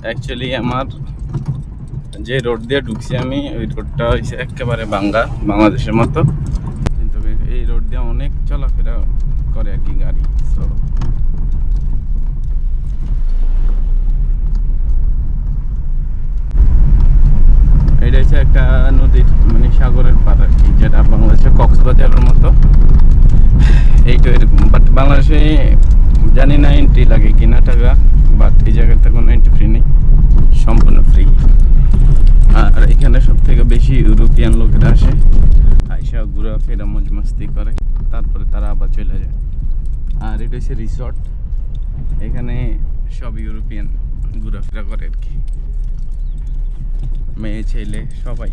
Actually আমার যে road দিয়ে ঢুকছি আমি, ওই রোডটা হয়েছে একেবারে বাংলাদেশের মতো, কিন্তু এই রোড দিয়ে অনেক চলাফেরা করে আর কি গাড়ি। সো এটা হচ্ছে একটা নদীর মানে সাগরের পার আর কি, যেটা বাংলাদেশের কক্সবাজারের মতো এইটা এরকম। বাট বাংলাদেশে জানি না এন্ট্রি লাগে কিনা টাকা, বাট এই জায়গাতে কোনো এন্ট্রি ফ্রি নেই, সম্পূর্ণ ফ্রি। আর এখানে সব থেকে বেশি ইউরোপিয়ান লোকেরা আসে, আইসা ঘোরাফেরা মজ মাস্তি করে, তারপরে তারা আবার চলে যায়। আর এটা হচ্ছে রিসর্ট, এখানে সব ইউরোপিয়ান ঘোরাফেরা করে আর কি, মেয়ে ছেলে সবাই।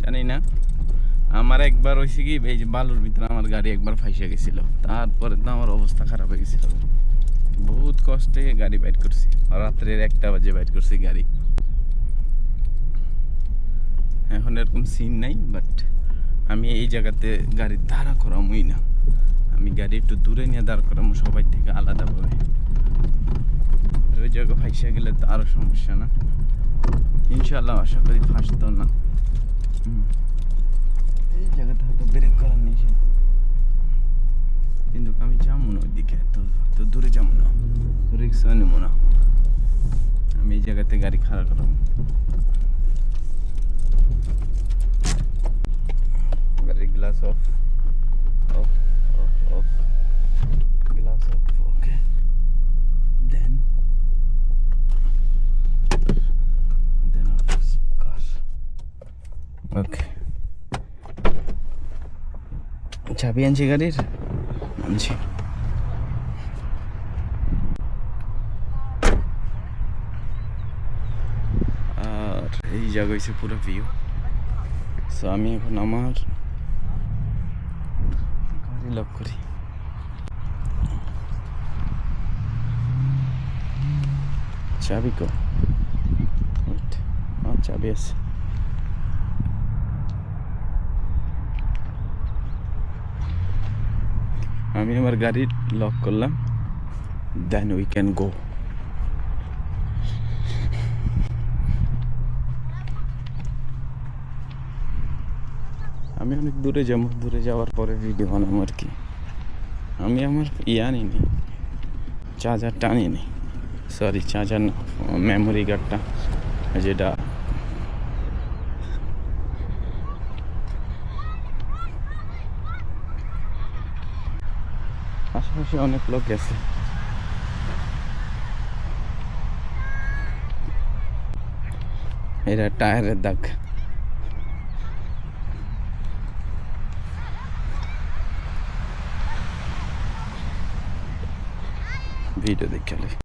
জানি না, আমার একবার হয়েছে কি, এই যে বালুর ভিতরে আমার গাড়ি একবার ফাইসে গেছিল, তারপরে তো আমার অবস্থা খারাপ হয়ে গেছিল। বহুত কষ্টে গাড়ি বাইট করছি, রাত্রের 1টা বাজে বাইট করছি গাড়ি। এখন এরকম সিন নাই, বাট আমি এই জায়গাতে গাড়ি দাঁড়া করামই না, আমি গাড়ি একটু দূরে নিয়ে দাঁড় করামো সবাই থেকে আলাদাভাবে। ওই জায়গায় ফাইসে গেলে তো আরও সমস্যা না, ইনশাল্লাহ আশা করি ফাঁসতো না। এই জায়গাটা হয়তো ব্রেক করার নেই, কিন্তু আমি যাবো না ওইদিকে, তো দূরে যাবো না, রিক্সা নেব না, আমি এই জায়গাতে গাড়ি খাড়া করাবো। গাড়ির glass off, off off off, glass off, okay. Then off car, okay. চাবি আনছি গাড়ির, আনছি। আর এই জায়গা হচ্ছে পুরো ভিউ। সো আমি এখন আমার গাড়ি লক করি। চাবি কো, চাবি আছে। আমি আমার গাড়ি লক করলাম, দেন উই ক্যান গো। আমি অনেক দূরে যাবো, দূরে যাওয়ার পরে ভিডিও বানাবো আর কি। আমি আমার আনিনি, চার্জারটা আনিনি, সরি চার্জার না, মেমোরি কার্ডটা, যেটা আশেপাশে অনেক লোক গেছে। এটা টায়ারের দাগ। ভিডিও দেখে